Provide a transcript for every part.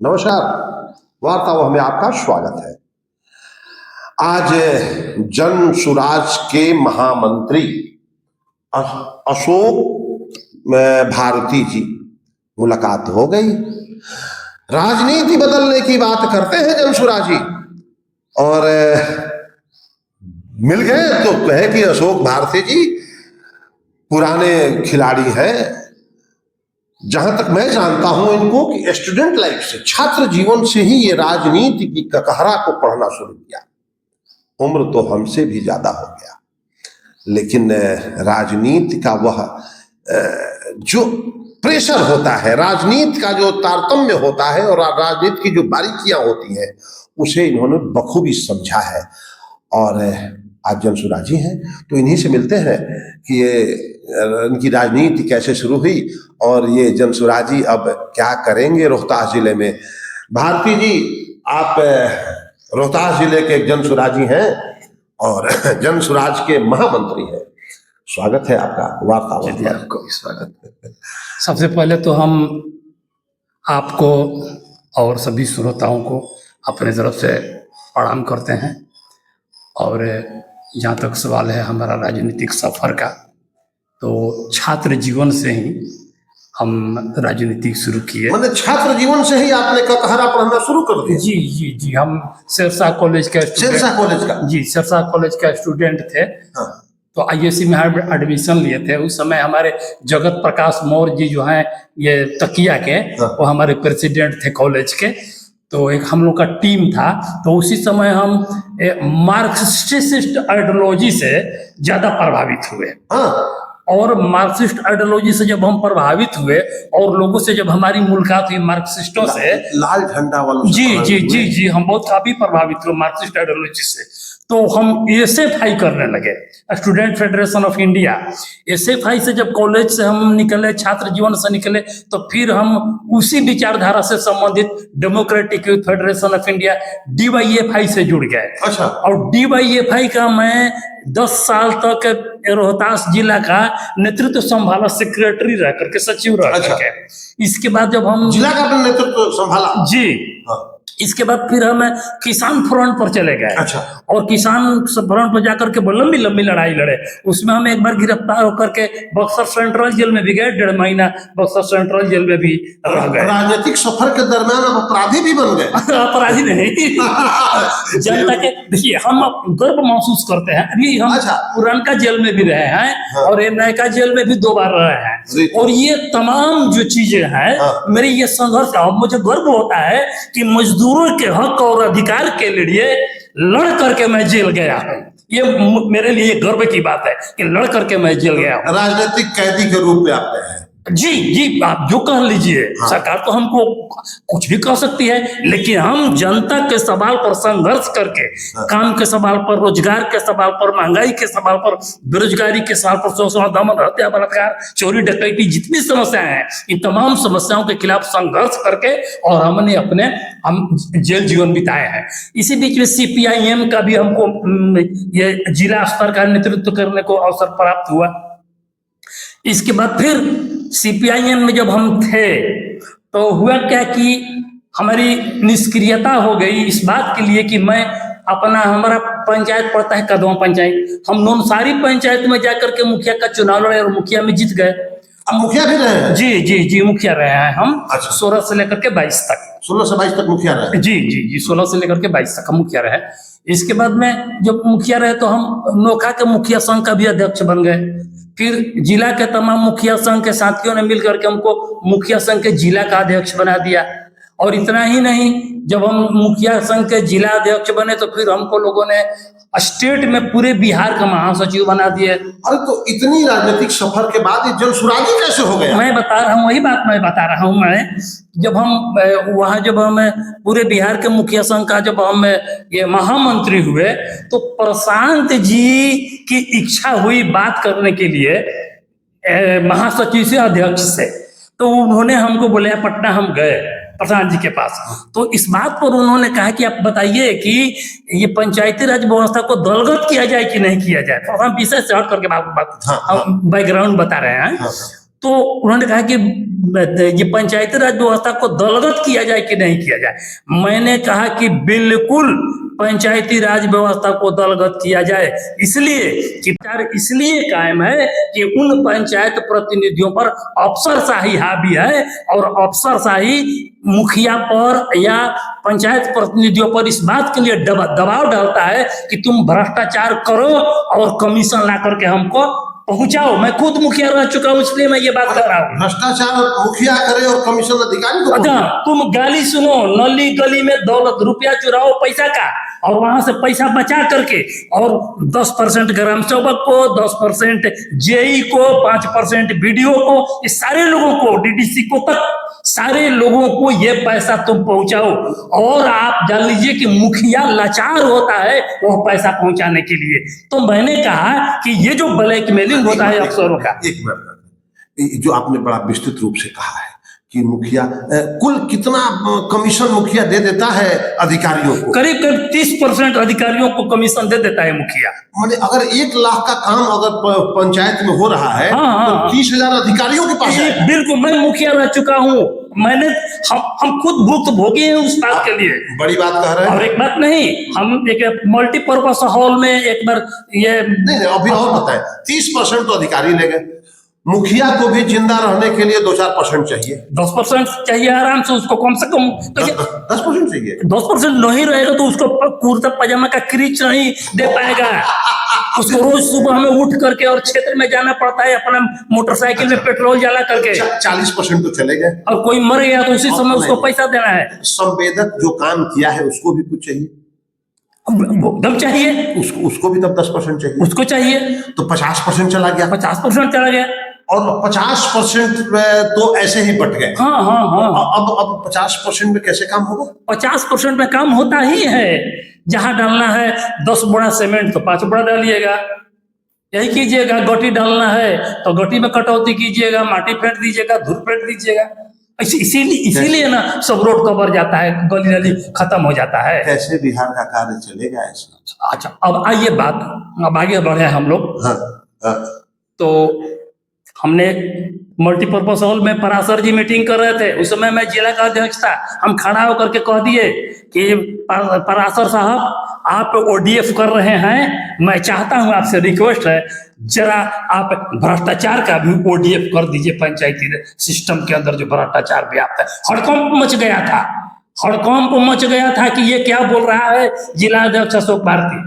नमस्कार। वार्ताओं में आपका स्वागत है। आज जन सुराज के महामंत्री अशोक भारती जी मुलाकात हो गई। राजनीति बदलने की बात करते हैं जन सुराज जी, और मिल गए तो कहे कि अशोक भारती जी पुराने खिलाड़ी हैं। जहां तक मैं जानता हूं इनको कि स्टूडेंट लाइफ से, छात्र जीवन से ही ये राजनीति की ककहरा को पढ़ना शुरू किया। उम्र तो हमसे भी ज्यादा हो गया, लेकिन राजनीति का वह जो प्रेशर होता है, राजनीति का जो तारतम्य होता है और राजनीति की जो बारीकियां होती हैं, उसे इन्होंने बखूबी समझा है। और आज जन सुराज जी हैं तो इन्हीं से मिलते हैं कि ये इनकी राजनीति कैसे शुरू हुई और ये जन सुराज जी अब क्या करेंगे रोहतास जिले में। भारती जी, आप रोहतास जिले के जन सुराजी हैं और जन सुराज के महामंत्री हैं। स्वागत है आपका वार्ता में। आपको भी स्वागत। सबसे पहले तो हम आपको और सभी श्रोताओं को अपने तरफ से प्रणाम करते हैं। और जहाँ तक सवाल है हमारा राजनीतिक सफर का, तो छात्र जीवन से ही हम राजनीति शुरू किए। मतलब छात्र जीवन से ही आपने ककहरा पढ़ना शुरू कर दिया? जी जी जी, हम सिरसा कॉलेज का सिरसा कॉलेज का स्टूडेंट थे। हाँ। तो आईएससी में एडमिशन लिए थे। उस समय हमारे जगत प्रकाश मौर्य जी जो हैं ये तकिया के, हाँ। वो हमारे प्रेसिडेंट थे कॉलेज के। तो एक हम लोग का टीम था। तो उसी समय हम मार्क्सिस्ट आइडियोलॉजी से ज्यादा प्रभावित हुए। हाँ। और मार्क्सिस्ट आइडियोलॉजी से जब हम प्रभावित हुए और लोगों से जब हमारी मुलाकात हुई मार्क्सिस्टों से, लाल झंडा वालों जी जी जी जी, हम बहुत काफी प्रभावित हुए मार्क्सिस्ट आइडियोलॉजी से। तो हम एसएफआई करने लगे, student federation of India. SFI से जब कॉलेज से हम निकले, छात्र जीवन से निकले, तो फिर हम उसी विचारधारा से संबंधित democratic youth federation of India DYFI से जुड़ गए। अच्छा। और डीवाईएफआई का मैं 10 साल तक रोहतास जिला का नेतृत्व संभाला, सेक्रेटरी रह करके, सचिव रह करके। इसके बाद जब हम जिला का नेतृत्व संभाला जी, हाँ। इसके बाद फिर हम किसान फ्रंट पर चले गए। अच्छा। और किसान फ्रंट पर जाकर के लंबी लंबी लड़ाई लड़े। उसमें हम एक बार गिरफ्तार होकर के बक्सर सेंट्रल जेल में भी गए, 1.5 महीना बक्सर सेंट्रल जेल में भी रह गए। राजनीतिक सफर के दर्मियान अब अपराधी भी बन गए? अपराधी नहीं, जनता के, देखिए हम गर्व महसूस करते हैं। अभी हम पुरानका जेल में भी रहे हैं। हाँ। और ये नयका जेल में भी 2 बार रहे हैं। और ये तमाम जो चीजें हैं, हाँ। मेरी ये संघर्ष का मुझे गर्व होता है कि मजदूरों के हक और अधिकार के लिए लड़ करके मैं जेल गया हूँ। ये मेरे लिए गर्व की बात है कि लड़ करके मैं जेल गया हूँ। राजनीतिक कैदी के रूप में आप गए हैं? जी जी, आप जो कह लीजिए। हाँ। सरकार तो हमको कुछ भी कह सकती है, लेकिन हम जनता के सवाल पर संघर्ष करके, हाँ। काम के सवाल पर, रोजगार के सवाल पर, महंगाई के सवाल पर, बेरोजगारी के सवाल पर, शोषण, दमन, हत्या, बलात्कार, चोरी डकैती, जितनी समस्याएं हैं, इन तमाम समस्याओं के खिलाफ संघर्ष करके और हमने हम जेल जीवन बिताए हैं। इसी बीच में सीपीआईएम का भी हमको ये जिला स्तर का नेतृत्व करने को अवसर प्राप्त हुआ। इसके बाद फिर सीपीआईएम में जब हम थे तो हुआ क्या कि हमारी निष्क्रियता हो गई इस बात के लिए कि मैं हमारा पंचायत पड़ता है कदवा पंचायत, हम नौनसारी पंचायत में जाकर के मुखिया का चुनाव लड़े और मुखिया में जीत गए। अब मुखिया भी रहे हैं? जी जी जी, मुखिया रहे हैं हम। अच्छा। 16 से लेकर के 22 तक। 16 से 22 तक मुखिया रहे? जी जी जी, 16 से लेकर के 22 तक हम मुखिया रहे। इसके बाद में जब मुखिया रहे तो हम नोखा के मुखिया संघ का भी अध्यक्ष बन गए। फिर जिला के तमाम मुखिया संघ के साथियों ने मिलकर के हमको मुखिया संघ के जिला का अध्यक्ष बना दिया। और इतना ही नहीं, जब हम मुखिया संघ के जिला अध्यक्ष बने तो फिर हमको लोगों ने स्टेट में पूरे बिहार का महासचिव बना दिए। अरे तो इतनी राजनीतिक सफर के बाद ये जन सुराजी कैसे हो गया? मैं बता रहा हूँ, वही बात मैं बता रहा हूँ। मैं जब हम पूरे बिहार के मुखिया संघ का जब हम ये महामंत्री हुए तो प्रशांत जी की इच्छा हुई बात करने के लिए महासचिव से, अध्यक्ष से। तो उन्होंने हमको बोले, पटना हम गए प्रधान जी के पास। तो इस बात पर उन्होंने कहा कि आप बताइए कि ये पंचायती राज व्यवस्था को दलगत किया जाए कि नहीं किया जाए। तो हम विषय से हट करके बात बैकग्राउंड बता रहे हैं। तो उन्होंने कहा कि ये पंचायती राज व्यवस्था को दलगत किया जाए कि नहीं किया जाए। मैंने कहा कि बिल्कुल पंचायती राज व्यवस्था को दलगत किया जाए, इसलिए कि इसलिए कायम है कि उन पंचायत प्रतिनिधियों पर अफसरशाही हावी है और अफसरशाही मुखिया पर या पंचायत प्रतिनिधियों पर इस बात के लिए दबाव डालता है कि तुम भ्रष्टाचार करो और कमीशन ला करके हमको पहुंचाओ। मैं खुद मुखिया रह चुका हूं, इसलिए मैं ये बात कर रहा हूँ। भ्रष्टाचार मुखिया करे और कमीशन अधिकारी को अच्छा, तुम गाली सुनो, नली गली में दौलत रुपया चुराओ पैसा का, और वहां से पैसा बचा करके और 10% ग्राम सेवक को, 10% जेई को, 5% बीडीओ को, इस सारे लोगों को, डीडीसी को तक, सारे लोगों को ये पैसा तुम पहुंचाओ। और आप जान लीजिए कि मुखिया लाचार होता है वो पैसा पहुंचाने के लिए। तो मैंने कहा कि ये जो ब्लैकमेलिंग होता है अफसरों का, एक मिनट, जो आपने बड़ा विस्तृत रूप से कहा है कि मुखिया कुल कितना कमीशन मुखिया दे देता है अधिकारियों को? करीब करीब 30% अधिकारियों को कमीशन दे देता है मुखिया। मतलब अगर 1 लाख का काम अगर पंचायत में हो रहा है तो 30,000 अधिकारियों के पास है। बिल्कुल, मैं मुखिया रह चुका हूँ, मैंने हम खुद भुक्त भोगे हैं उस बात के लिए। बड़ी बात कह रहे हैं। और एक बात नहीं, हम एक मल्टीपर्पज हॉल में एक बार ये नहीं अभी और बताए 30% तो अधिकारी ले गए, मुखिया को भी जिंदा रहने के लिए 2-4% चाहिए, 10% चाहिए आराम से उसको, कम से कम 10% चाहिए। 10% नहीं रहेगा तो उसको कुर्ता पजामा का क्रीच नहीं दे पाएगा। उसको रोज सुबह में उठ करके और क्षेत्र में जाना पड़ता है अपना मोटरसाइकिल में पेट्रोल जला करके। 40% तो चले गए, और कोई मर गया तो उसी समय उसको पैसा देना है। संवेदक जो काम किया है उसको भी कुछ चाहिए, दम चाहिए, उसको भी तब 10% चाहिए, उसको चाहिए। तो 50% चला गया, 50% चला गया, और 50% तो ऐसे ही बट गए। हाँ हाँ हाँ। अब 50% में कैसे काम होगा? 50% में काम होता ही है। जहां डालना है 10 बोरा सीमेंट तो 5 बोरा डालिएगा, यही कीजिएगा। गट्टी डालना है तो गट्टी में कटौती कीजिएगा, माटी फेंट दीजिएगा, धूल फेंट दीजिएगा। इसीलिए ना सब रोड कवर जाता है, गली नली खत्म हो जाता है। कैसे बिहार का कार्य चलेगा ऐसा? अच्छा, अब आइए बात, अब आगे बढ़े हम लोग। हाँ, हाँ। तो हमने मल्टीपर्पज हॉल में पराशर जी मीटिंग कर रहे थे, उस समय मैं जिला का अध्यक्ष था। हम खड़ा होकर के कह दिए कि पराशर साहब आप ओडीएफ कर रहे हैं, मैं चाहता हूं, आपसे रिक्वेस्ट है जरा आप भ्रष्टाचार का भी ओडीएफ कर दीजिए। पंचायती सिस्टम के अंदर जो भ्रष्टाचार व्याप्त है, हड़कंप मच गया था, हड़कंप मच गया था कि ये क्या बोल रहा है जिला अध्यक्ष अशोक भारती।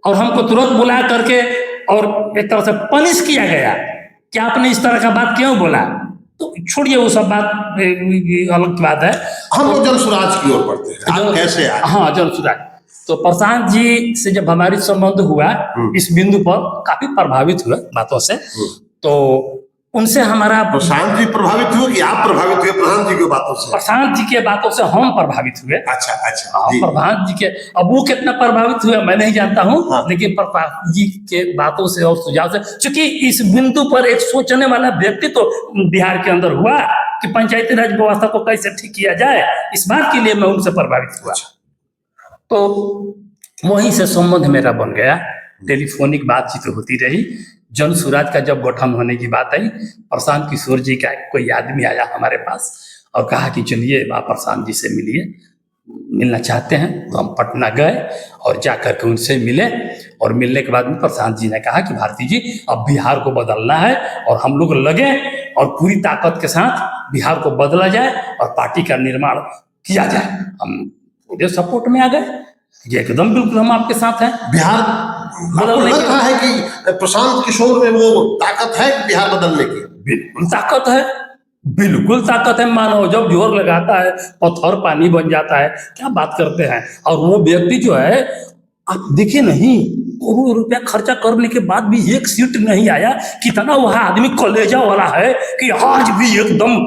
और हमको तुरंत बुला करके और एक तरह से पनिश किया गया कि आपने इस तरह का बात क्यों बोला। तो छोड़िए वो सब बात, अलग बात है। हम लोग जन सुराज की ओर बढ़ते हैं। आप कैसे आए? हाँ, जन सुराज। तो प्रशांत जी से जब हमारी संबंध हुआ, इस बिंदु पर काफी प्रभावित हुए बातों से। तो उनसे हमारा, प्रशांत जी प्रभावित हुए कि आप प्रभावित हुए प्रशांत जी की बातों से? प्रशांत जी के बातों से हम प्रभावित हुए। अच्छा अच्छा। प्रशांत जी के, अब वो कितना प्रभावित हुए मैं नहीं जानता हूँ। हाँ। लेकिन प्रशांत जी के बातों से और सुझाव से, क्योंकि इस बिंदु पर एक सोचने वाला व्यक्ति तो बिहार के अंदर हुआ कि पंचायती राज व्यवस्था को कैसे ठीक किया जाए, इस बात के लिए मैं उनसे प्रभावित हुआ। तो वहीं से संबंध मेरा बन गया, टेलीफोनिक बातचीत होती रही। जन सुराज का जब गठन होने की बात आई, प्रशांत किशोर जी का कोई आदमी आया हमारे पास और कहा कि चलिए आप प्रशांत जी से मिलिए, मिलना चाहते हैं। तो हम पटना गए और जाकर के उनसे मिले। और मिलने के बाद में प्रशांत जी ने कहा कि भारती जी अब बिहार को बदलना है और हम लोग लगे और पूरी ताकत के साथ बिहार को बदला जाए और पार्टी का निर्माण किया जाए। हम पूरे सपोर्ट में आ गए, ये एकदम बिल्कुल हम आपके साथ हैं। बिहार लगता है कि प्रशांत किशोर में वो ताकत है बिहार बदलने की? बिल्कुल ताकत है, बिल्कुल ताकत है। मानो जब जोर लगाता है पत्थर पानी बन जाता है, क्या बात करते हैं। और वो व्यक्ति जो है, आप देखिए नहीं, करोड़ों रुपया खर्चा करने के बाद भी एक सीट नहीं आया। कितना वह आदमी कलेजा वाला है कि आज भी एकदम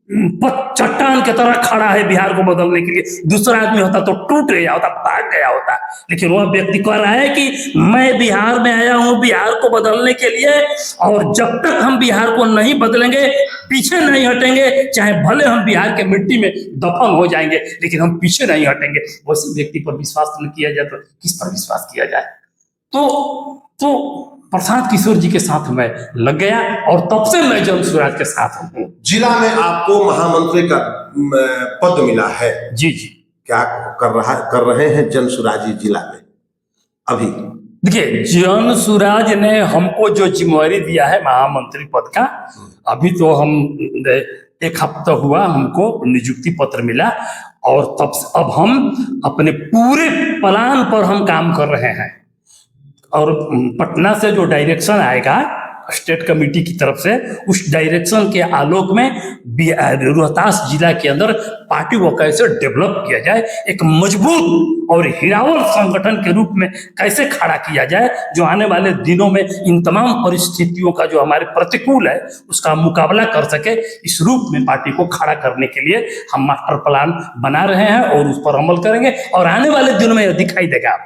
चट्टान की तरह खड़ा है बिहार को बदलने के लिए। दूसरा आदमी होता तो टूट गया होता, भाग गया होता। लेकिन वह व्यक्ति कह रहा है कि मैं बिहार में आया हूं बिहार को बदलने के लिए, और जब तक हम बिहार को नहीं बदलेंगे, पीछे नहीं हटेंगे, चाहे भले हम बिहार के मिट्टी में दफन हो जाएंगे, लेकिन हम पीछे नहीं हटेंगे। वैसे व्यक्ति पर विश्वास न किया जाए तो किस पर विश्वास किया जाए। तो प्रशांत किशोर जी के साथ मैं लग गया और तब से मैं जन स्वराज के साथ हूँ। जिला में आपको महामंत्री का पद मिला है। जी जी। क्या कर रहे हैं जन स्वराज जिला में अभी? देखिए, जन स्वराज ने हमको जो जिम्मेवारी दिया है महामंत्री पद का, अभी तो हम एक हफ्ता हुआ हमको नियुक्ति पत्र मिला और तब से अब हम अपने पूरे प्लान पर हम काम कर रहे हैं। और पटना से जो डायरेक्शन आएगा स्टेट कमेटी की तरफ से, उस डायरेक्शन के आलोक में रोहतास जिला के अंदर पार्टी को कैसे डेवलप किया जाए, एक मजबूत और हिरावल संगठन के रूप में कैसे खड़ा किया जाए, जो आने वाले दिनों में इन तमाम परिस्थितियों का जो हमारे प्रतिकूल है उसका मुकाबला कर सके, इस रूप में पार्टी को खड़ा करने के लिए हम मास्टर प्लान बना रहे हैं और उस पर अमल करेंगे और आने वाले दिनों में दिखाई देगा।